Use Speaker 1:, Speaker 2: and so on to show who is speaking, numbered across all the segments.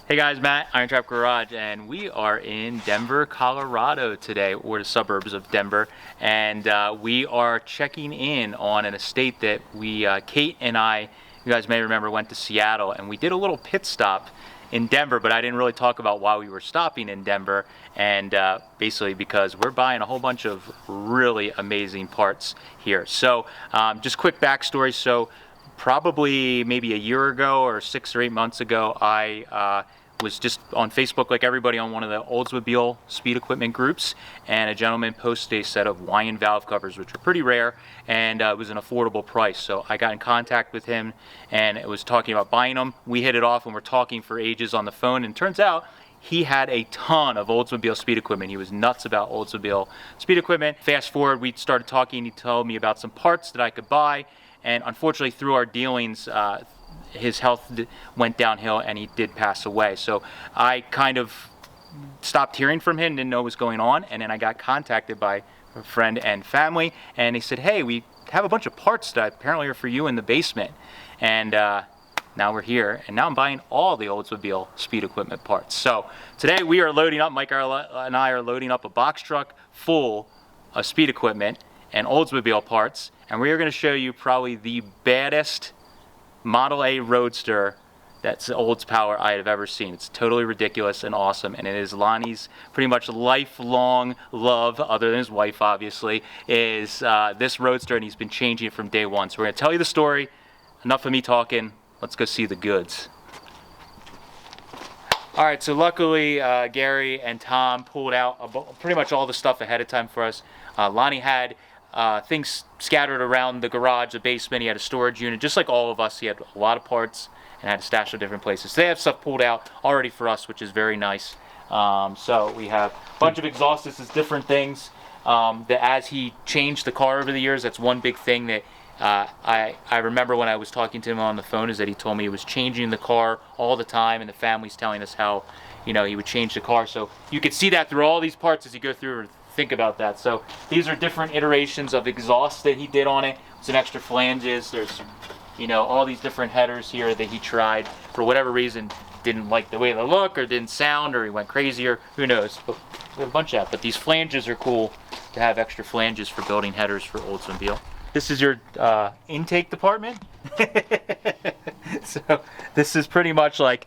Speaker 1: Hey guys, Matt, IronTrap Garage, and we are in Denver, Colorado today, or the suburbs of Denver, and we are checking in on an estate that Kate and I, you guys may remember, went to Seattle, and we did a little pit stop in Denver, but I didn't really talk about why we were stopping in Denver, and basically because we're buying a whole bunch of really amazing parts here. So just quick backstory. So probably maybe a year ago or 6 or 8 months ago, I was just on Facebook like everybody on one of the Oldsmobile speed equipment groups, and a gentleman posted a set of Weiand valve covers, which are pretty rare, and it was an affordable price. So I got in contact with him and it was talking about buying them. We hit it off and we're talking for ages on the phone, and it turns out he had a ton of Oldsmobile speed equipment. He was nuts about Oldsmobile speed equipment. Fast forward, we started talking, he told me about some parts that I could buy, and unfortunately through our dealings, his health went downhill and he did pass away. So I kind of stopped hearing from him, didn't know what was going on, and then I got contacted by a friend and family, and they said, hey, we have a bunch of parts that apparently are for you in the basement. And now we're here, and now I'm buying all the Oldsmobile speed equipment parts. So today we are loading up, Mike and I are loading up a box truck full of speed equipment and Oldsmobile parts, and we are going to show you probably the baddest Model A Roadster that's Olds power I have ever seen. It's totally ridiculous and awesome, and it is Lonnie's pretty much lifelong love, other than his wife obviously, is this Roadster, and he's been changing it from day one. So we're going to tell you the story. Enough of me talking. Let's go see the goods. All right, so luckily Gary and Tom pulled out pretty much all the stuff ahead of time for us. Lonnie had things scattered around the garage, the basement. He had a storage unit, just like all of us. He had a lot of parts and had a stash of different places. So they have stuff pulled out already for us, which is very nice. So we have a bunch of exhaust systems, different things. That as he changed the car over the years, that's one big thing that I remember when I was talking to him on the phone, is that he told me he was changing the car all the time, and the family's telling us how, you know, he would change the car. So you could see that through all these parts as you go through. Think about that. So these are different iterations of exhaust that he did on it. Some extra flanges. There's, you know, all these different headers here that he tried for whatever reason, didn't like the way they look, or didn't sound, or he went crazier. Who knows? But we have a bunch of that. But these flanges are cool to have extra flanges for building headers for Oldsmobile. This is your intake department. So this is pretty much like,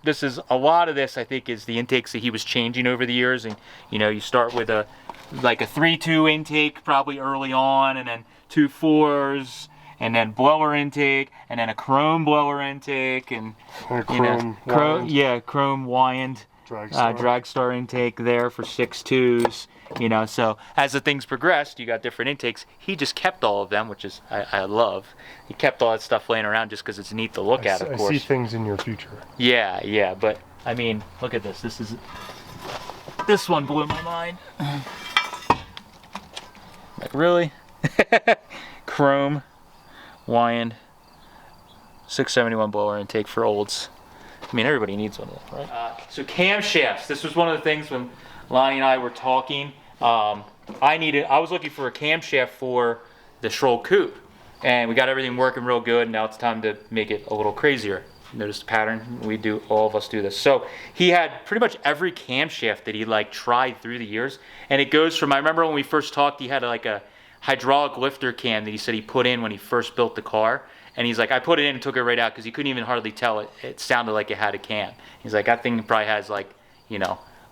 Speaker 1: this is a lot of this, I think, is the intakes that he was changing over the years. And you know, you start with a 3.2 intake probably early on, and then 2 4s, and then blower intake, and then a chrome blower intake, and chrome Weiand drag star intake there for 6.2s. You know, so as the things progressed, you got different intakes. He just kept all of them, which is I love. He kept all that stuff laying around just because it's neat to look at, of course.
Speaker 2: I see things in your future.
Speaker 1: Yeah, but I mean, look at this. This one blew my mind. Like, really? Chrome Weiand 671 blower intake for Olds. I mean, everybody needs one of them, right? So camshafts. This was one of the things when Lonnie and I were talking. I was looking for a camshaft for the Schroll coupe, and we got everything working real good. Now it's time to make it a little crazier. Notice the pattern? All of us do this. So he had pretty much every camshaft that he tried through the years, and it goes from, I remember when we first talked, he had a hydraulic lifter cam that he said he put in when he first built the car. And he's like, I put it in and took it right out because he couldn't even hardly tell it. It sounded like it had a cam. He's like, that thing probably has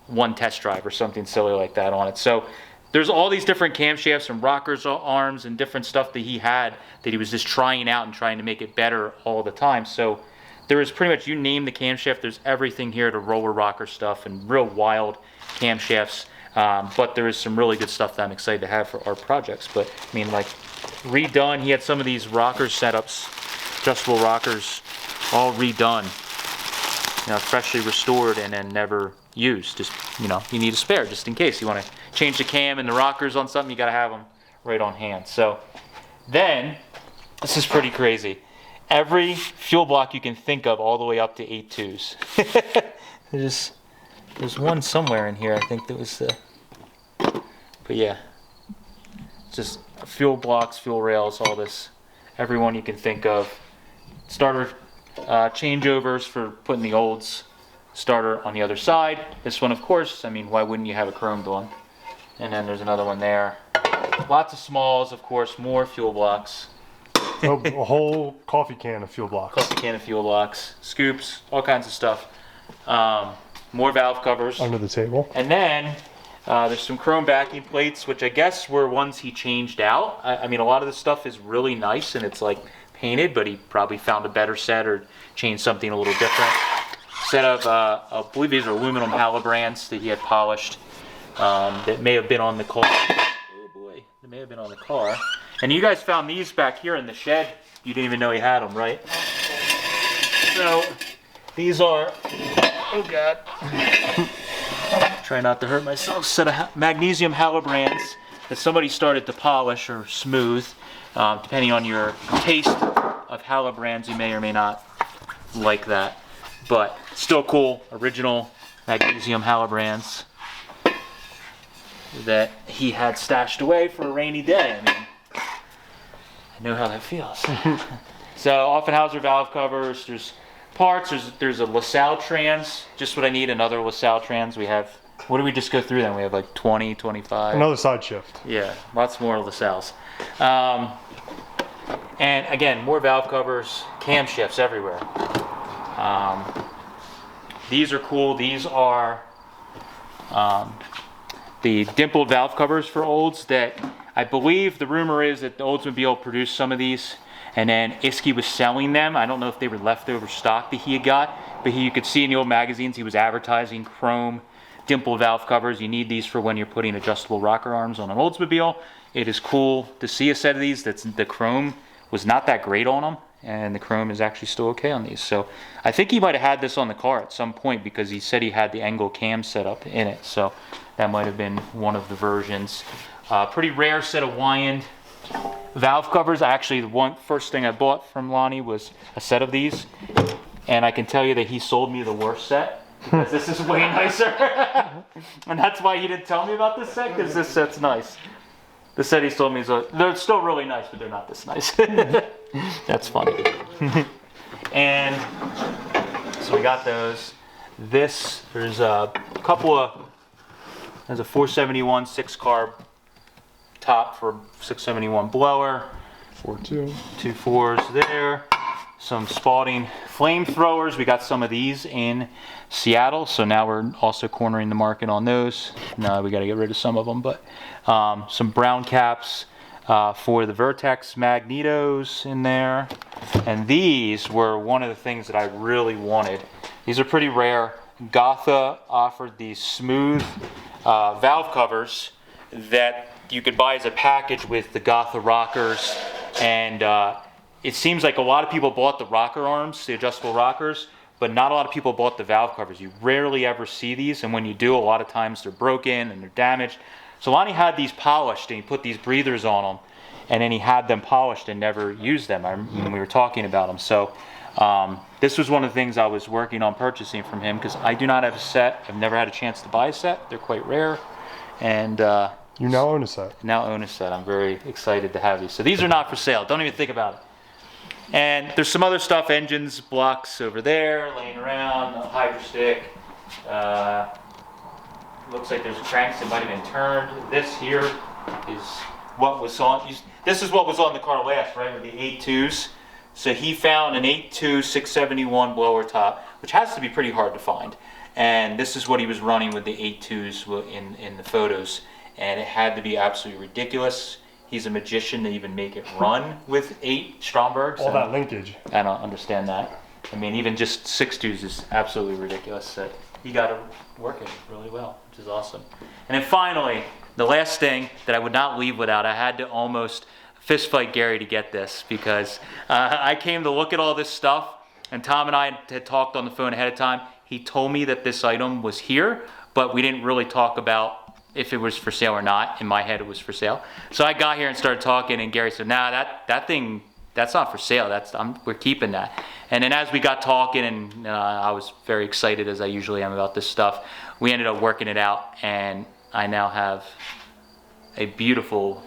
Speaker 1: one test drive or something silly like that on it. So there's all these different camshafts and rockers arms and different stuff that he had that he was just trying out and trying to make it better all the time. So there is pretty much, you name the camshaft, there's everything here, to roller rocker stuff and real wild camshafts. But there is some really good stuff that I'm excited to have for our projects. But I mean, redone. He had some of these rocker setups, adjustable rockers, all redone, freshly restored and then never used. Just, you need a spare just in case you want to change the cam and the rockers on something. You got to have them right on hand. So then, this is pretty crazy. Every fuel block you can think of, all the way up to 8.2s. There's one somewhere in here, I think that was the, but yeah, just fuel blocks, fuel rails, all this, everyone you can think of. Starter changeovers for putting the Olds starter on the other side. This one, of course, I mean, why wouldn't you have a chromed one? And then there's another one there. Lots of smalls, of course, more fuel blocks.
Speaker 2: Oh, a whole coffee can of fuel blocks.
Speaker 1: Coffee can of fuel blocks, scoops, all kinds of stuff. More valve covers.
Speaker 2: Under the table.
Speaker 1: And then there's some chrome backing plates, which I guess were ones he changed out. I mean, a lot of this stuff is really nice and it's like painted, but he probably found a better set or changed something a little different. Set of, I believe these are aluminum halibrands that he had polished that may have been on the car. Oh boy, they may have been on the car. And you guys found these back here in the shed. You didn't even know he had them, right? So these are, oh God, try not to hurt myself, set of magnesium halibrands that somebody started to polish or smooth. Depending on your taste of halibrands, you may or may not like that. But still cool, original magnesium halibrands that he had stashed away for a rainy day. I mean, I know how that feels. So Offenhauser valve covers, there's parts, there's a LaSalle trans, just what I need, another LaSalle trans. We have, what did we just go through then? We have like 20, 25.
Speaker 2: Another side shift.
Speaker 1: Yeah, lots more LaSalles. And again, more valve covers, camshafts everywhere. These are cool. These are the dimpled valve covers for Olds that I believe the rumor is that the Oldsmobile produced some of these and then Iski was selling them. I don't know if they were leftover stock that he had got, but you could see in the old magazines he was advertising chrome dimpled valve covers. You need these for when you're putting adjustable rocker arms on an Oldsmobile. It is cool to see a set of these. The chrome was not that great on them, and the chrome is actually still okay on these. So I think he might have had this on the car at some point because he said he had the angle cam set up in it. So that might have been one of the versions. Pretty rare set of Weiand valve covers. Actually, the first thing I bought from Lonnie was a set of these, and I can tell you that he sold me the worst set because this is way nicer. And that's why he didn't tell me about this set, because this set's nice. The set he sold me is they're still really nice, but they're not this nice. That's funny. And so we got those. There's a couple of, there's a 471 6 carb top for 671 blower.
Speaker 2: 4.2.
Speaker 1: 2 4s there. Some Spalding flamethrowers. We got some of these in Seattle, so now we're also cornering the market on those. No, we got to get rid of some of them, but some brown caps for the Vertex magnetos in there. And these were one of the things that I really wanted. These are pretty rare. Gotha offered these smooth valve covers that you could buy as a package with the Gotha rockers, and it seems like a lot of people bought the rocker arms, the adjustable rockers, but not a lot of people bought the valve covers. You rarely ever see these, and when you do, a lot of times they're broken and they're damaged. So Lonnie had these polished, and he put these breathers on them, and then he had them polished and never used them when we were talking about them. So this was one of the things I was working on purchasing from him, because I do not have a set. I've never had a chance to buy a set. They're quite rare. And
Speaker 2: you now own a set.
Speaker 1: Now own a set. I'm very excited to have these. So these are not for sale. Don't even think about it. And there's some other stuff, engines, blocks over there, laying around, a hydro stick. Looks like there's cranks that might have been turned. This here is what was on. This is what was on the car last, right, with the 8.2s. So he found an 8.2 671 blower top, which has to be pretty hard to find. And this is what he was running with the 8.2s in the photos. And it had to be absolutely ridiculous. He's a magician to even make it run with 8 Strombergs.
Speaker 2: All that linkage.
Speaker 1: I don't understand that. I mean, even just 6.2s is absolutely ridiculous. So he got it working really well, which is awesome. And then finally, the last thing that I would not leave without, I had to almost fist fight Gary to get this, because I came to look at all this stuff, and Tom and I had talked on the phone ahead of time. He told me that this item was here, but we didn't really talk about if it was for sale or not. In my head, it was for sale. So I got here and started talking, and Gary said, "Nah, that thing, that's not for sale. We're keeping that." And then as we got talking, and I was very excited, as I usually am about this stuff, we ended up working it out, and I now have a beautiful,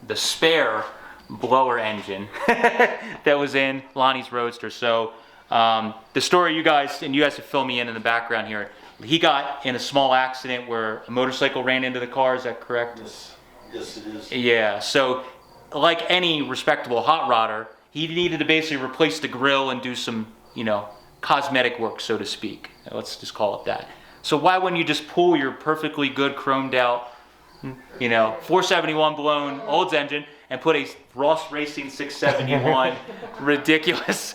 Speaker 1: the spare blower engine that was in Lonnie's Roadster. So The story you guys have filled me in the background here. He got in a small accident where a motorcycle ran into the car. Is that correct?
Speaker 3: Yes. Yes, it is.
Speaker 1: Yeah. So, like any respectable hot rodder, he needed to basically replace the grill and do some, cosmetic work, so to speak. Let's just call it that. So why wouldn't you just pull your perfectly good chromed out, 471 blown Olds engine and put a Ross Racing 671 ridiculous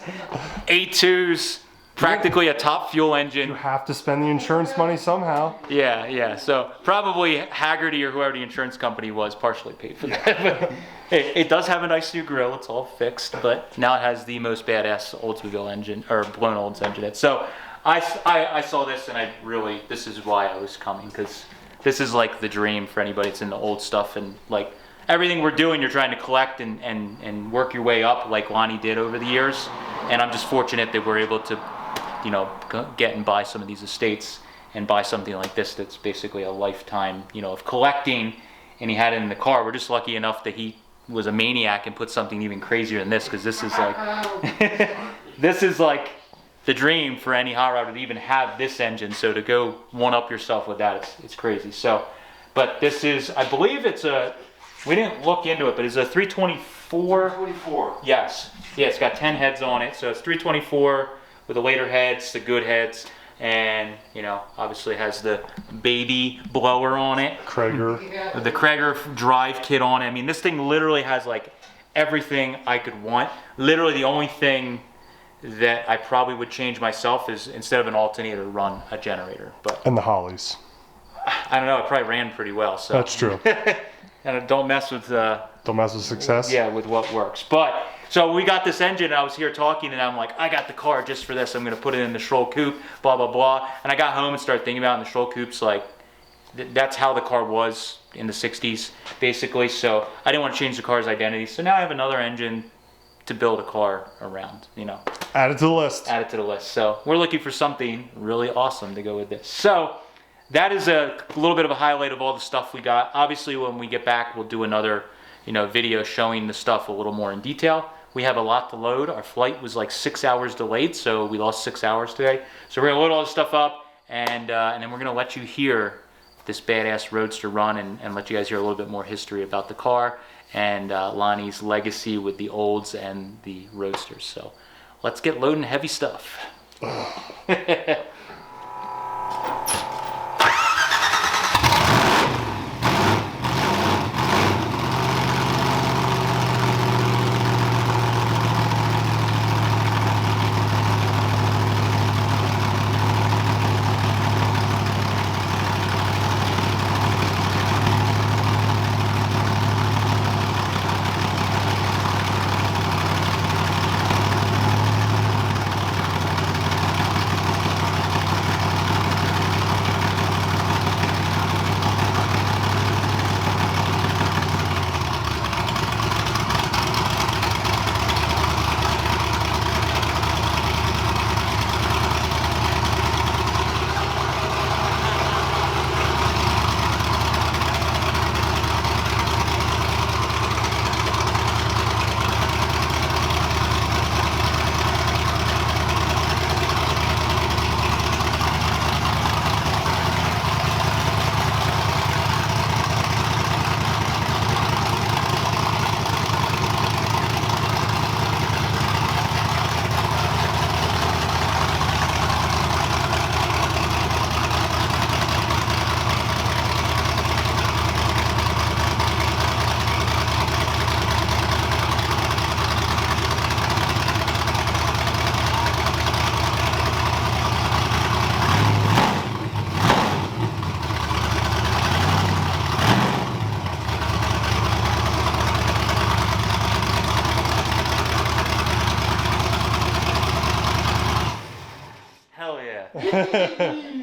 Speaker 1: A2s, practically a top fuel engine.
Speaker 2: You have to spend the insurance money somehow.
Speaker 1: Yeah. So probably Haggerty or whoever the insurance company was partially paid for that. But it does have a nice new grill. It's all fixed, but now it has the most badass Oldsmobile engine or blown Olds engine. So I saw this and this is why I was coming, because this is like the dream for anybody that's into old stuff, and like everything we're doing, you're trying to collect and work your way up like Lonnie did over the years. And I'm just fortunate that we're able to, get and buy some of these estates and buy something like this that's basically a lifetime, of collecting. And he had it in the car. We're just lucky enough that he was a maniac and put something even crazier than this, because this is like this is like the dream for any hot rodder to even have this engine. So to go one up yourself with that, it's crazy. So, but this is, I believe we didn't look into it, but it's a 324.
Speaker 3: 324.
Speaker 1: Yes. Yeah, it's got 10 heads on it. So it's 324 with the later heads, the good heads, and obviously has the baby blower on it.
Speaker 2: Krager.
Speaker 1: The Krager drive kit on it. I mean, this thing literally has like everything I could want. Literally the only thing that I probably would change myself is, instead of an alternator, run a generator. But
Speaker 2: And the Hollies.
Speaker 1: I don't know, it probably ran pretty well. So
Speaker 2: That's true.
Speaker 1: and don't mess with
Speaker 2: Don't mess with success.
Speaker 1: yeah, with what works. But so we got this engine, and I was here talking, and I'm like, I got the car just for this. I'm gonna put it in the Schroll coupe, blah blah blah. And I got home and started thinking about it, and the Schroll coupe's like, that's how the car was in the 60s, basically. So I didn't want to change the car's identity. So now I have another engine to build a car around,
Speaker 2: Add it to the list.
Speaker 1: Add it to the list. So we're looking for something really awesome to go with this. So that is a little bit of a highlight of all the stuff we got. Obviously, when we get back, we'll do another, video showing the stuff a little more in detail. We have a lot to load. Our flight was like 6 hours delayed, so we lost 6 hours today. So we're gonna load all this stuff up, and then we're gonna let you hear this badass Roadster run, and let you guys hear a little bit more history about the car and Lonnie's legacy with the Olds and the Roadsters. So let's get loading heavy stuff.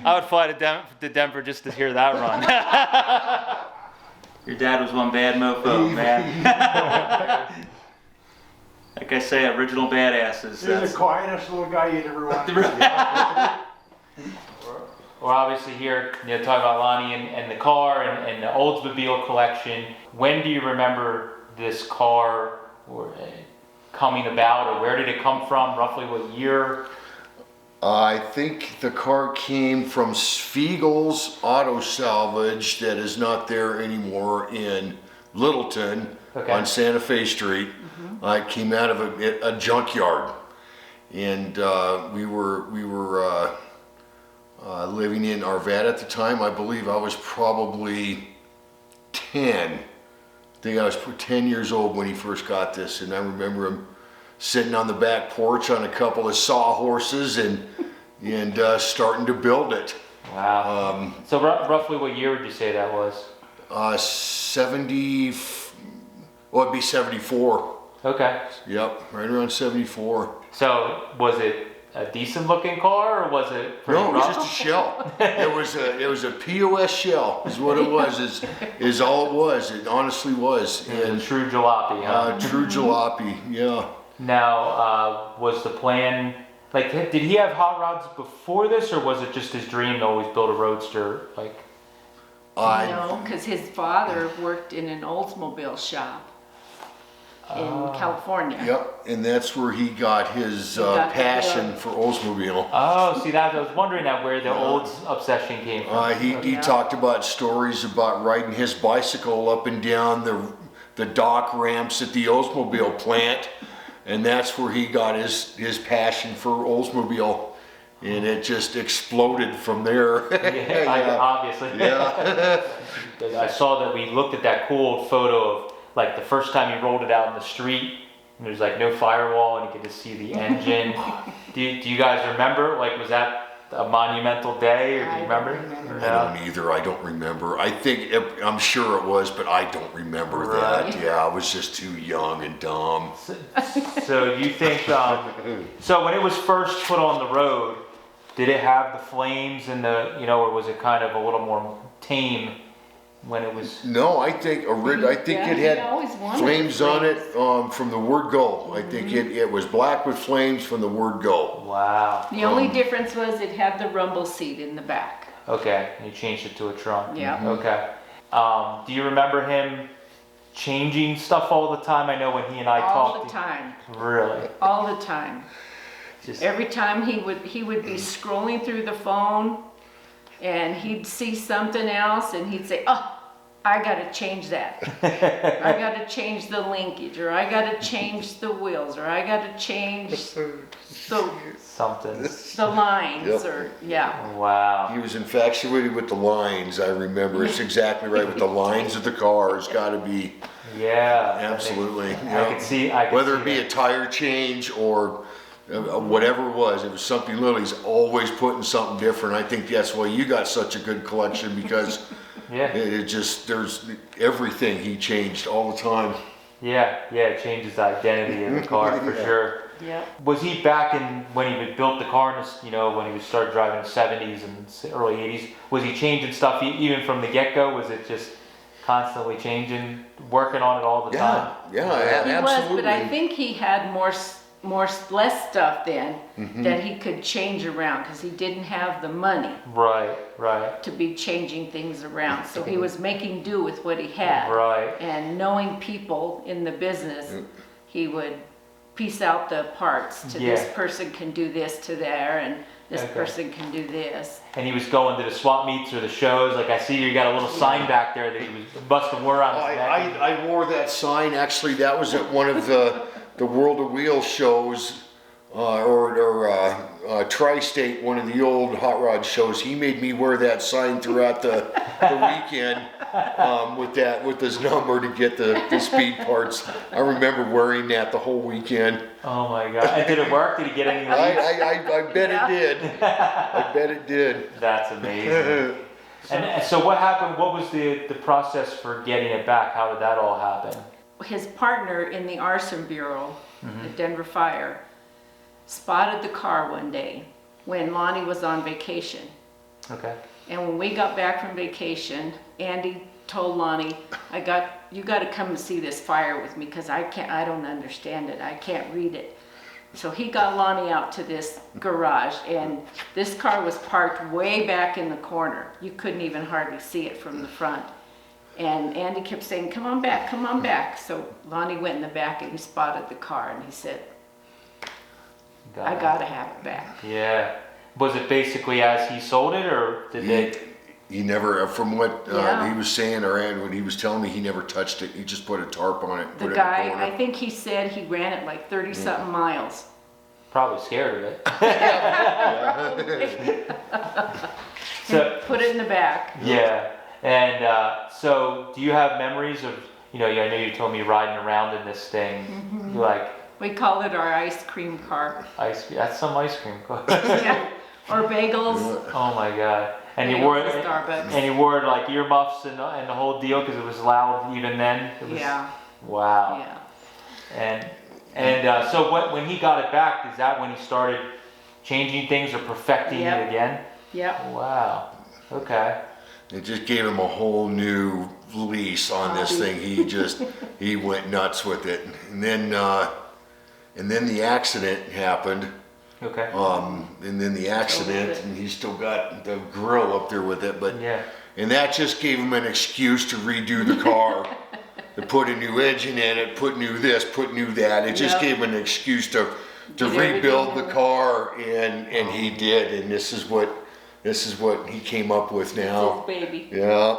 Speaker 1: I would fly to Denver just to hear that run. Your dad was one bad mofo, man. Like I say, original badasses.
Speaker 3: He's the quietest little guy you'd ever want to see.
Speaker 1: We're obviously here, talking about Lonnie and the car and the Oldsmobile collection. When do you remember this car coming about, or where did it come from? Roughly what year?
Speaker 4: I think the car came from Spiegel's Auto Salvage that is not there anymore in Littleton on Santa Fe Street. It came out of a junkyard, and we were living in Arvada at the time. I believe I was probably 10. I think I was 10 years old when he first got this, and I remember him sitting on the back porch on a couple of sawhorses and starting to build it.
Speaker 1: Wow. So roughly what year would you say that was?
Speaker 4: 70, well, it'd be 74.
Speaker 1: Okay.
Speaker 4: Yep, right around 74.
Speaker 1: So was it a decent looking car, or was it pretty
Speaker 4: No, it was
Speaker 1: rough?
Speaker 4: just a shell. It was a POS shell is what it was, is all it was. It honestly was.
Speaker 1: It was a true jalopy, huh?
Speaker 4: True jalopy, yeah.
Speaker 1: Now, was the plan, like, did he have hot rods before this, or was it just his dream to always build a Roadster? Like,
Speaker 5: No, because his father worked in an Oldsmobile shop in California.
Speaker 4: Yep, and that's where he got his passion for Oldsmobile.
Speaker 1: oh, see, that I was wondering that where the old obsession came from.
Speaker 4: He talked about stories about riding his bicycle up and down the dock ramps at the Oldsmobile plant, and that's where he got his passion for Oldsmobile, and it just exploded from there.
Speaker 1: Yeah, obviously.
Speaker 4: Yeah.
Speaker 1: I saw that we looked at that cool photo of like the first time he rolled it out in the street, and there's like no firewall, and you could just see the engine. Do you guys remember? Like, was that a monumental day, or do you remember?
Speaker 4: I don't either. I don't remember. I'm sure it was, but I don't remember that. Yeah, I was just too young and dumb.
Speaker 1: So you think, so when it was first put on the road, did it have the flames and or was it kind of a little more tame when it was?
Speaker 4: No, I think it had flames on it from the word go. I think it was black with flames from the word go.
Speaker 1: Wow.
Speaker 5: The only difference was it had the rumble seat in the back.
Speaker 1: Okay, and you changed it to a trunk.
Speaker 5: Yeah.
Speaker 1: Okay. Do you remember him changing stuff all the time? I know when he and I talked.
Speaker 5: All the time.
Speaker 1: Really?
Speaker 5: All the time.
Speaker 1: Just
Speaker 5: Every time he would be scrolling through the phone, and he'd see something else, and he'd say, "Oh, I gotta change that. I gotta change the linkage, or I gotta change the wheels, or I gotta change
Speaker 1: something.
Speaker 5: the lines,
Speaker 4: Yep.
Speaker 5: or yeah."
Speaker 1: Wow.
Speaker 4: He was infatuated with the lines. I remember. It's exactly right. With the lines of the car, it's got to be
Speaker 1: Yeah.
Speaker 4: absolutely.
Speaker 1: I could see.
Speaker 4: Whether it be a tire change or whatever it was something little. He's always putting something different. I think that's why you got such a good collection, because it just, there's everything he changed all the time.
Speaker 1: Yeah, it changes the identity of the car for sure.
Speaker 5: Yeah.
Speaker 1: Was he back in when he built the car, when he started driving in the 70s and early 80s? Was he changing stuff even from the get-go? Was it just constantly changing, working on it all the time?
Speaker 4: Yeah,
Speaker 5: He
Speaker 4: absolutely.
Speaker 5: was, but I think he had less stuff then that he could change around, because he didn't have the money
Speaker 1: Right.
Speaker 5: to be changing things around. So he was making do with what he had.
Speaker 1: Right.
Speaker 5: And knowing people in the business, he would piece out the parts to this person can do this to there, and this person can do this.
Speaker 1: And he was going to the swap meets or the shows. Like, I see you got a little sign back there that he must have wore on his neck.
Speaker 4: I wore that sign. Actually, that was at one of the World of Wheels shows, or Tri-State, one of the old hot rod shows. He made me wear that sign throughout the weekend with his number to get the speed parts. I remember wearing that the whole weekend.
Speaker 1: Oh my God. And did it work? Did he get any leads?
Speaker 4: I bet it did. I bet it did.
Speaker 1: That's amazing. And so what happened? What was the process for getting it back? How did that all happen?
Speaker 5: His partner in the arson bureau, the Denver Fire, spotted the car one day when Lonnie was on vacation.
Speaker 1: Okay.
Speaker 5: And when we got back from vacation, Andy told Lonnie, you got to come and see this fire with me, because I don't understand it. I can't read it. So he got Lonnie out to this garage, and this car was parked way back in the corner. You couldn't even hardly see it from the front. And Andy kept saying, "Come on back, come on back." So Lonnie went in the back and he spotted the car, and he said, "I gotta have it back."
Speaker 1: Yeah. was it basically as he sold it, or did they?
Speaker 4: He never, from what
Speaker 5: Yeah.
Speaker 4: he was saying, or when he was telling me, he never touched it. He just put a tarp on it.
Speaker 5: The
Speaker 4: put it in
Speaker 5: guy,
Speaker 4: corner.
Speaker 5: I think he said he ran it like 30-something miles.
Speaker 1: Probably scared of it. So
Speaker 5: Put it in the back.
Speaker 1: yeah, and so do you have memories of, I know you told me riding around in this thing, like
Speaker 5: We call it our ice cream car.
Speaker 1: ice cream. That's some ice cream.
Speaker 5: Yeah. Or bagels.
Speaker 1: Oh my god! And you
Speaker 5: Bagels
Speaker 1: wore
Speaker 5: at
Speaker 1: it,
Speaker 5: Starbucks.
Speaker 1: and you wore like earmuffs and the whole deal because it was loud even then. It was,
Speaker 5: Yeah,
Speaker 1: Wow.
Speaker 5: yeah.
Speaker 1: And so when he got it back, is that when he started changing things or perfecting
Speaker 5: Yep.
Speaker 1: it again?
Speaker 5: Yep.
Speaker 1: Wow. Okay.
Speaker 4: It just gave him a whole new lease on this thing. He went nuts with it. And then the accident happened.
Speaker 1: Okay.
Speaker 4: And then the accident, and he still got the grill up there with it. But
Speaker 1: Yeah.
Speaker 4: and that just gave him an excuse to redo the car, to put a new engine in it, put new this, put new that. It just
Speaker 5: Yep.
Speaker 4: gave him an excuse to
Speaker 5: Get
Speaker 4: rebuild the
Speaker 5: everything
Speaker 4: car, and he did. And this is what he came up with now.
Speaker 5: It's his baby.
Speaker 4: Yeah.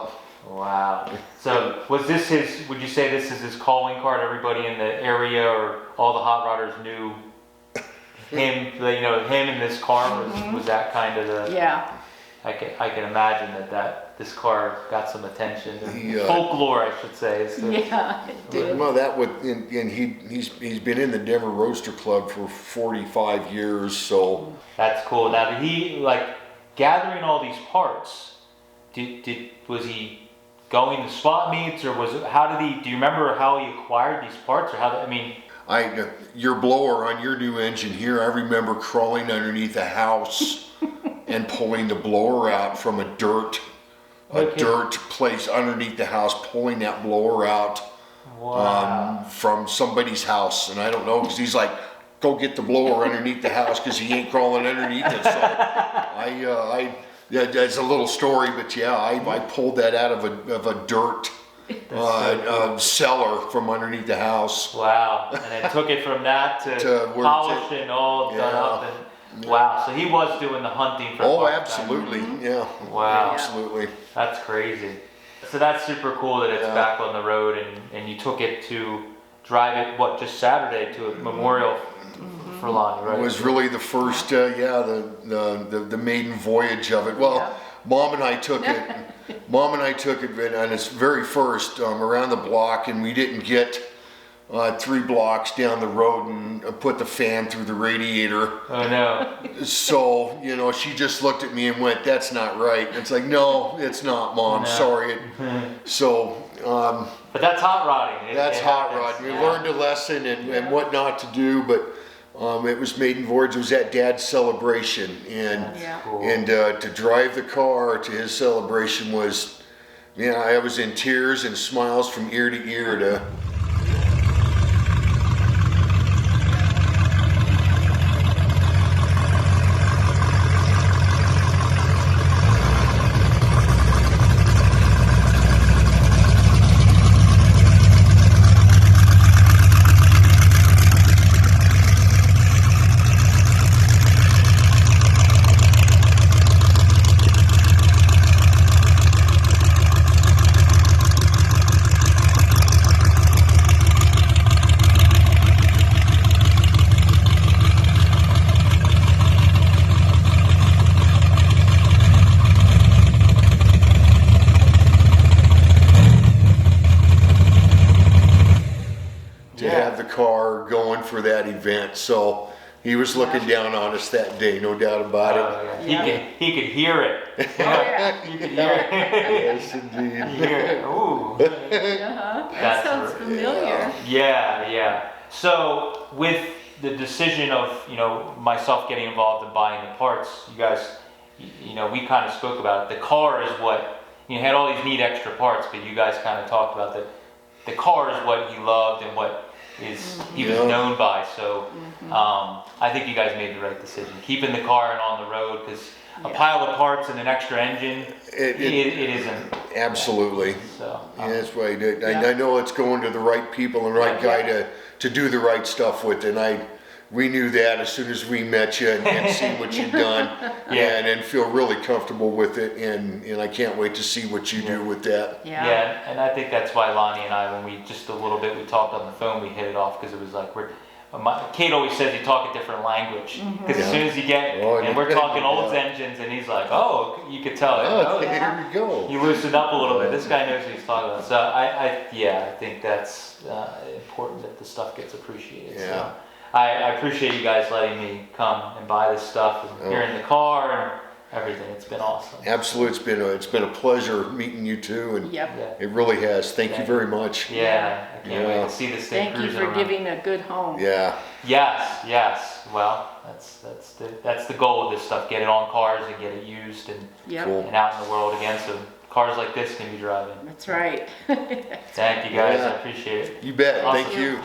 Speaker 1: Wow. So was this his? Would you say this is his calling card? Everybody in the area or all the hot rodders knew him. Him in this car was that kind of the.
Speaker 5: Yeah.
Speaker 1: I can imagine that this car got some attention.
Speaker 4: Yeah.
Speaker 1: Folklore, I should say. So.
Speaker 5: Yeah, it did.
Speaker 4: Well, that would, and he's been in the Denver Roadster Club for 45 years, so.
Speaker 1: That's cool. Now, did he like gathering all these parts? Was he going to swap meets, or was it? How did he? Do you remember how he acquired these parts, or how?
Speaker 4: Your blower on your new engine here, I remember crawling underneath a house and pulling the blower out from a dirt place underneath the house, pulling that blower out
Speaker 1: Wow.
Speaker 4: from somebody's house. And I don't know, because he's like, go get the blower underneath the house, because he ain't crawling underneath it. So yeah, that's a little story, but yeah, I pulled that out of a dirt cellar from underneath the house.
Speaker 1: Wow. And then took it from that to
Speaker 4: where
Speaker 1: polish and all done
Speaker 4: Yeah.
Speaker 1: up. And wow. So he was doing the hunting for
Speaker 4: Oh,
Speaker 1: parts.
Speaker 4: absolutely, yeah.
Speaker 1: Wow.
Speaker 4: Absolutely.
Speaker 1: That's crazy. So that's super cool that it's
Speaker 4: Yeah.
Speaker 1: back on the road, and you took it to drive it, just Saturday to a memorial for Lonnie, right?
Speaker 4: It was really the first, the maiden voyage of it. Well,
Speaker 5: Yeah.
Speaker 4: Mom and I took it. Mom and I took it on its very first around the block, and we didn't get 3 blocks down the road and put the fan through the radiator.
Speaker 1: Oh no.
Speaker 4: So she just looked at me and went, "That's not right." It's like, "No, it's not, Mom.
Speaker 1: No.
Speaker 4: Sorry." So.
Speaker 1: But that's hot rodding.
Speaker 4: That's
Speaker 1: It
Speaker 4: hot
Speaker 1: happens.
Speaker 4: rod. We learned a lesson and what not to do, but it was maiden voyage. It was at Dad's celebration, and
Speaker 5: Yeah.
Speaker 1: Cool.
Speaker 4: and to drive the car to his celebration was, I was in tears and smiles from ear to ear. To have the car going for that event. So he was looking down on us that day, no doubt about it.
Speaker 1: Yeah. He could hear it.
Speaker 5: Oh, yeah.
Speaker 1: You could hear it.
Speaker 4: Yes, indeed.
Speaker 1: You hear it. Ooh.
Speaker 5: That
Speaker 1: That's
Speaker 5: sounds
Speaker 1: right.
Speaker 5: familiar.
Speaker 1: Yeah. So with the decision of, myself getting involved in buying the parts, you guys, we kind of spoke about it. The car is what, you had all these neat extra parts, but you guys kind of talked about the car is what he loved and what he was known by. So I think you guys made the right decision. Keeping the car and on the road, because a pile of parts and an extra engine, it isn't.
Speaker 4: Absolutely.
Speaker 1: So,
Speaker 4: Yeah, that's why I know it's going to the right people and right guy to do the right stuff with. And we knew that as soon as we met you and seen what you've done, and feel really comfortable with it, and I can't wait to see what you do with that.
Speaker 1: Yeah, and I think that's why Lonnie and I, when we just a little bit, we talked on the phone, we hit it off because it was like Kate always says you talk a different language because as soon as you get, and we're talking Olds engines, and he's like, oh, you could tell.
Speaker 4: Oh, here we go.
Speaker 1: You loosened up a little bit. This guy knows what he's talking about. So I think that's important that the stuff gets appreciated.
Speaker 4: Yeah.
Speaker 1: So I appreciate you guys letting me come and buy this stuff and here in the car and everything. It's been awesome.
Speaker 4: Absolutely, it's been a pleasure meeting you too, and it really has. Thank you very much.
Speaker 1: Yeah, I can't wait to see this thing
Speaker 5: Thank you
Speaker 1: cruising
Speaker 5: for
Speaker 1: around.
Speaker 5: giving a good home.
Speaker 4: Yeah.
Speaker 1: Yes. Well, that's the goal of this stuff. Get it on cars and get it used and and out in the world again. So cars like this can be driving.
Speaker 5: That's right.
Speaker 1: Thank you guys. I appreciate it.
Speaker 4: You bet.
Speaker 1: Awesome.
Speaker 4: Thank you.